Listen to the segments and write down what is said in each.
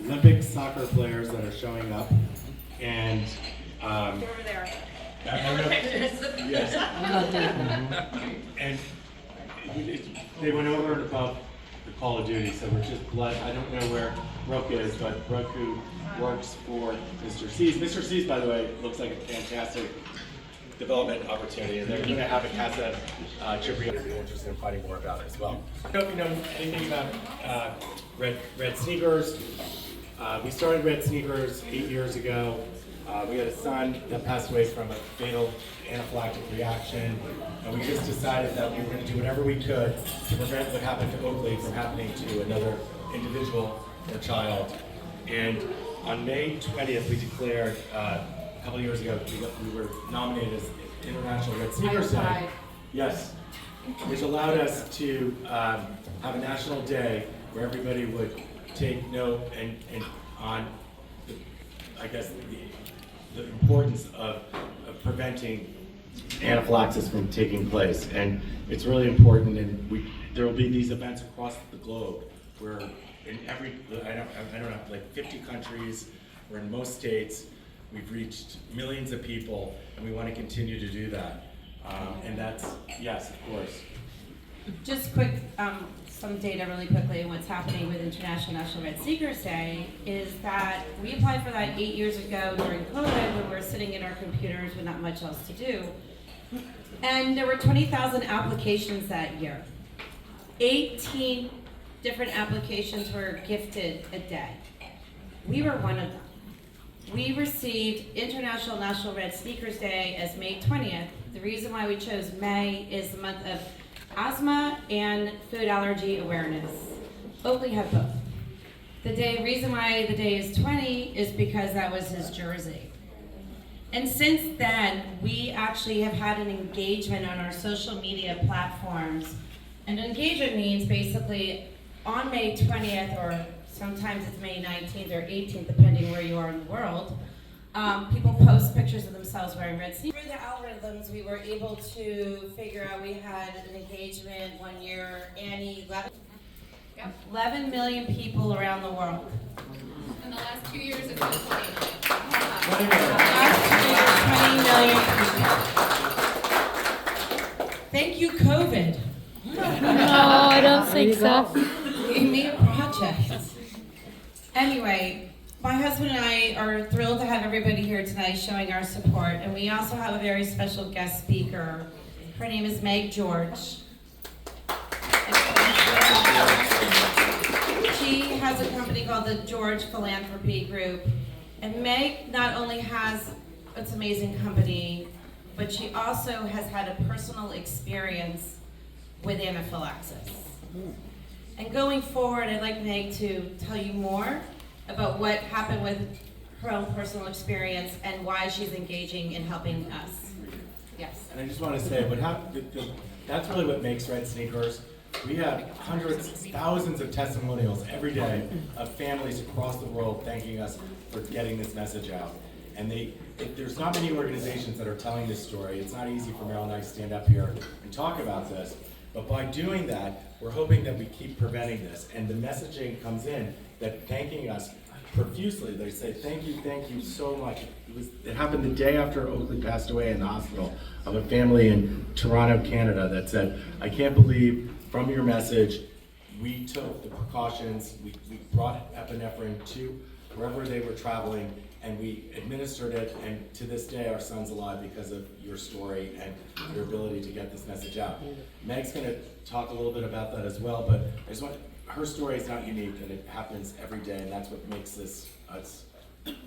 Olympic soccer players that are showing up, and Over there. yes, and they went over and above the Call of Duty, so we're just blood. I don't know where Brooke is, but Brooke, who works for Mr. C's. Mr. C's, by the way, looks like a fantastic development opportunity, and they're going to have a CASA trip. You're interested in finding more about it as well. I don't know if you know anything about Red Sneakers. We started Red Sneakers 8 years ago. We had a son that passed away from a fatal anaphylactic reaction, and we just decided that we were going to do whatever we could to prevent what happened to Oakley from happening to another individual or child. And on May 20th, we declared, a couple of years ago, we were nominated as International Red Sneakers Day. Yes, which allowed us to have a national day where everybody would take note and on, I guess, the importance of preventing anaphylaxis from taking place. And it's really important, and there will be these events across the globe where in every, I don't know, like 50 countries, or in most states, we've reached millions of people, and we want to continue to do that. And that's, yes, of course. Just quick, some data really quickly. What's happening with International National Red Sneakers Day is that we applied for that 8 years ago during COVID when we were sitting in our computers with not much else to do. And there were 20,000 applications that year. 18 different applications were gifted a day. We were one of them. We received International National Red Sneakers Day as May 20th. The reason why we chose May is the month of asthma and food allergy awareness. Oakley had both. The reason why the day is 20 is because that was his jersey. And since then, we actually have had an engagement on our social media platforms. And engagement means basically on May 20th, or sometimes it's May 19th or 18th, depending where you are in the world, people post pictures of themselves wearing red sneakers. Through the algorithms, we were able to figure out we had an engagement one year, Annie, 11 million people around the world. In the last 2 years, it's been 20 million. Last 2 years, 20 million. Thank you, COVID. No, I don't think so. Gave me a project. Anyway, my husband and I are thrilled to have everybody here tonight showing our support, and we also have a very special guest speaker. Her name is Meg George. She has a company called the George Philanthropy Group, and Meg not only has this amazing company, but she also has had a personal experience with anaphylaxis. And going forward, I'd like Meg to tell you more about what happened with her own personal experience and why she's engaging in helping us. Yes. And I just want to say, that's really what makes Red Sneakers. We have hundreds, thousands of testimonials every day of families across the world thanking us for getting this message out. And there's not many organizations that are telling this story. It's not easy for Meryl and I to stand up here and talk about this. But by doing that, we're hoping that we keep preventing this. And the messaging comes in that thanking us profusely. They say, thank you so much. It happened the day after Oakley passed away in the hospital, of a family in Toronto, Canada, that said, I can't believe from your message, we took the precautions, we brought epinephrine to wherever they were traveling, and we administered it, and to this day our son's alive because of your story and your ability to get this message out. Meg's going to talk a little bit about that as well, but her story is not unique, and it happens every day, and that's what makes this us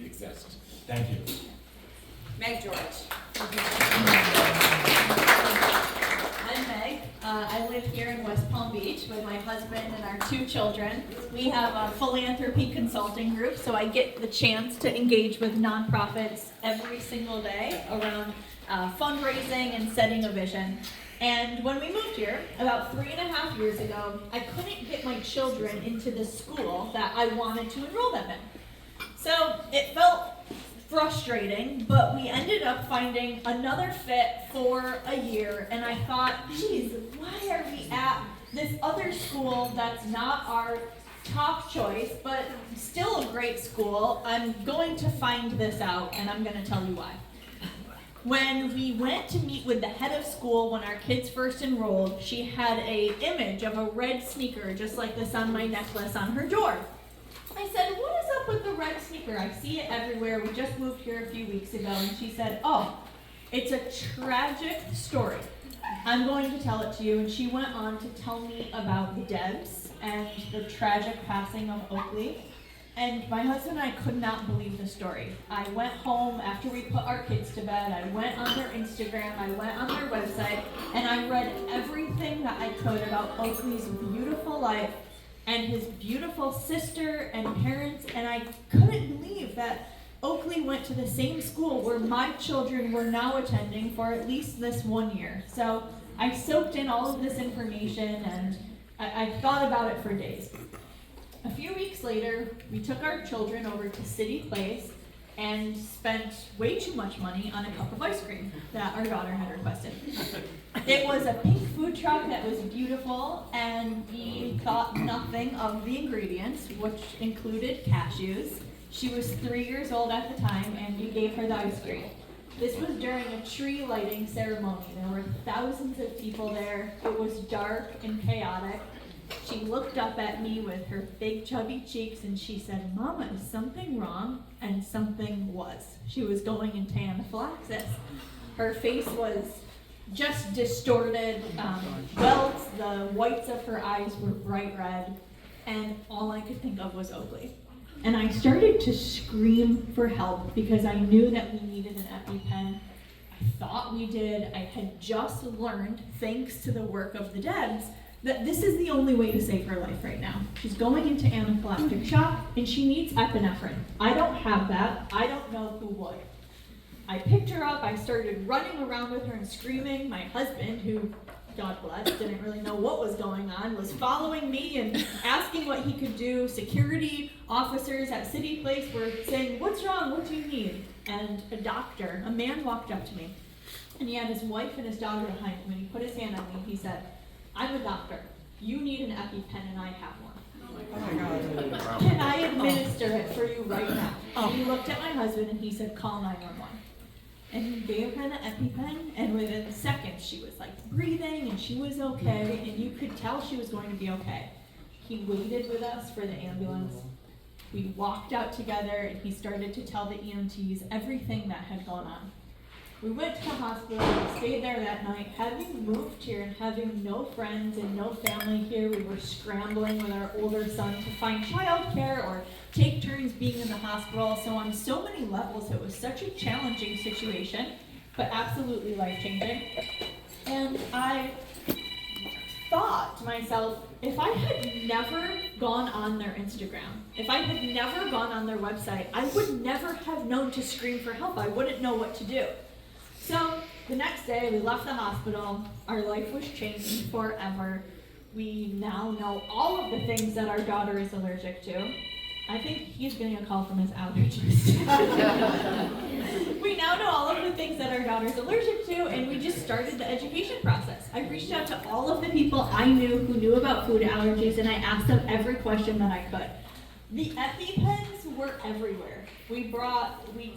exist. Thank you. Meg George. I'm Meg. I live here in West Palm Beach with my husband and our 2 children. We have a philanthropy consulting group, so I get the chance to engage with nonprofits every single day around fundraising and setting a vision. And when we moved here, about 3.5 years ago, I couldn't get my children into the school that I wanted to enroll them in. So it felt frustrating, but we ended up finding another fit for a year, and I thought, geez, why are we at this other school that's not our top choice, but still a great school. I'm going to find this out, and I'm going to tell you why. When we went to meet with the head of school when our kids first enrolled, she had a image of a red sneaker just like this on my necklace on her door. I said, what is up with the red sneaker? I see it everywhere. We just moved here a few weeks ago. And she said, oh, it's a tragic story. I'm going to tell it to you. And she went on to tell me about the Debs and the tragic passing of Oakley. And my husband and I could not believe the story. I went home after we put our kids to bed. I went on their Instagram. I went on their website. And I read everything that I could about Oakley's beautiful life and his beautiful sister and parents. And I couldn't believe that Oakley went to the same school where my children were now attending for at least this 1 year. So I soaked in all of this information and I thought about it for days. A few weeks later, we took our children over to City Place and spent way too much money on a cup of ice cream that our daughter had requested. It was a pink food truck that was beautiful, and we thought nothing of the ingredients, which included cashews. She was 3 years old at the time, and we gave her the ice cream. This was during a tree lighting ceremony. There were thousands of people there. It was dark and chaotic. She looked up at me with her big chubby cheeks and she said, Mama, is something wrong? And something was. She was going into anaphylaxis. Her face was just distorted, welts, the whites of her eyes were bright red, and all I could think of was Oakley. And I started to scream for help because I knew that we needed an EpiPen. I thought we did. I had just learned, thanks to the work of the Debs, that this is the only way to save her life right now. She's going into anaphylactic shock, and she needs epinephrine. I don't have that. I don't know who would. I picked her up. I started running around with her and screaming. My husband, who, God bless, didn't really know what was going on, was following me and asking what he could do. Security officers at City Place were saying, what's wrong? What do you need? And a man walked up to me, and he had his wife and his daughter behind him, and he put his hand on me, and he said, I'm a doctor. You need an EpiPen and I have one. Oh my God. Can I administer it for you right now? He looked at my husband and he said, call 911. And he gave her the EpiPen, and within seconds she was like breathing and she was okay, and you could tell she was going to be okay. He waited with us for the ambulance. We walked out together and he started to tell the EMTs everything that had gone on. We went to the hospital, we stayed there that night. Having moved here and having no friends and no family here, we were scrambling with our older son to find childcare or take turns being in the hospital. So on so many levels, it was such a challenging situation, but absolutely life-changing. And I thought to myself, if I had never gone on their Instagram, if I had never gone on their website, I would never have known to scream for help. I wouldn't know what to do. So the next day, we left the hospital. Our life was changed forever. We now know all of the things that our daughter is allergic to. I think he's getting a call from his allergist. We now know all of the things that our daughter's allergic to, and we just started the education process. I reached out to all of the people I knew who knew about food allergies, and I asked them every question that I could. The EpiPens were everywhere. We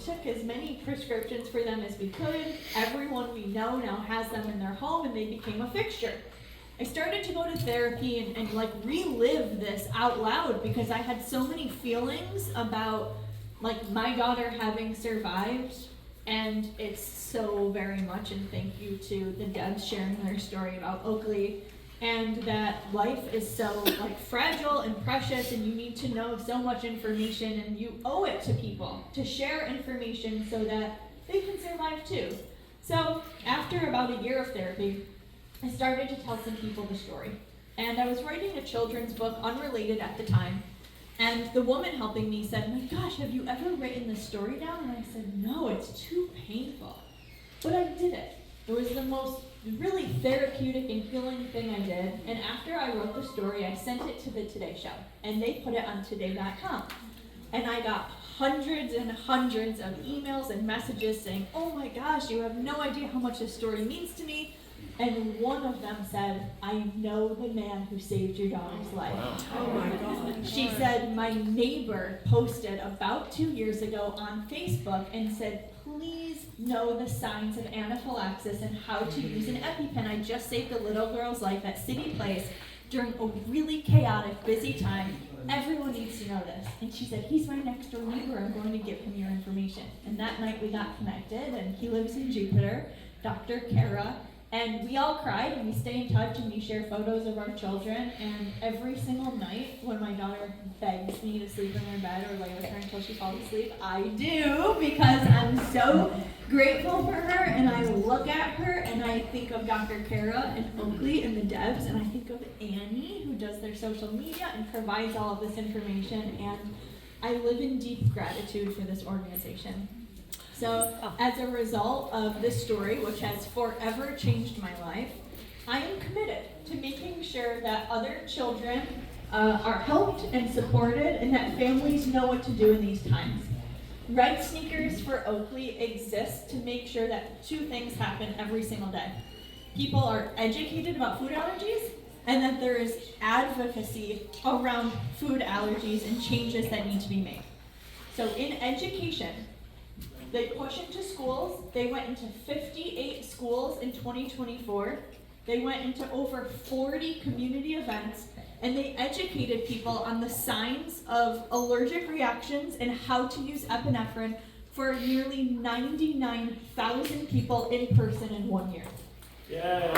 took as many prescriptions for them as we could. Everyone we know now has them in their home, and they became a fixture. I started to go to therapy and like relive this out loud because I had so many feelings about like my daughter having survived, and it's so very much, and thank you to the Debs sharing their story about Oakley, and that life is so like fragile and precious, and you need to know so much information, and you owe it to people to share information so that they can survive too. So after about a year of therapy, I started to tell some people the story. And I was writing a children's book, unrelated at the time, and the woman helping me said, my gosh, have you ever written this story down? And I said, no, it's too painful. But I did it. It was the most really therapeutic and healing thing I did. And after I wrote the story, I sent it to the Today Show, and they put it on today.com. And I got hundreds and hundreds of emails and messages saying, oh my gosh, you have no idea how much this story means to me. And one of them said, "I know the man who saved your daughter's life." Oh my God. She said, "My neighbor posted about 2 years ago on Facebook and said, please know the signs of anaphylaxis and how to use an EpiPen. I just saved a little girl's life at City Place during a really chaotic, busy time. Everyone needs to know this." And she said, "He's my next door neighbor. I'm going to give him your information." And that night we got connected, and he lives in Jupiter, Dr. Kara. And we all cried, and we stay in touch, and we share photos of our children. And every single night when my daughter begs me to sleep in her bed or lay with her until she falls asleep, I do, because I'm so grateful for her. And I look at her, and I think of Dr. Kara and Oakley and the Debs, and I think of Annie, who does their social media and provides all of this information. And I live in deep gratitude for this organization. So, as a result of this story, which has forever changed my life, I am committed to making sure that other children are helped and supported, and that families know what to do in these times. Red Sneakers for Oakley exists to make sure that two things happen every single day. People are educated about food allergies, and that there is advocacy around food allergies and changes that need to be made. So in education, they push into schools. They went into 58 schools in 2024. They went into over 40 community events, and they educated people on the signs of allergic reactions and how to use epinephrine for nearly 99,000 people in person in 1 year. Yay!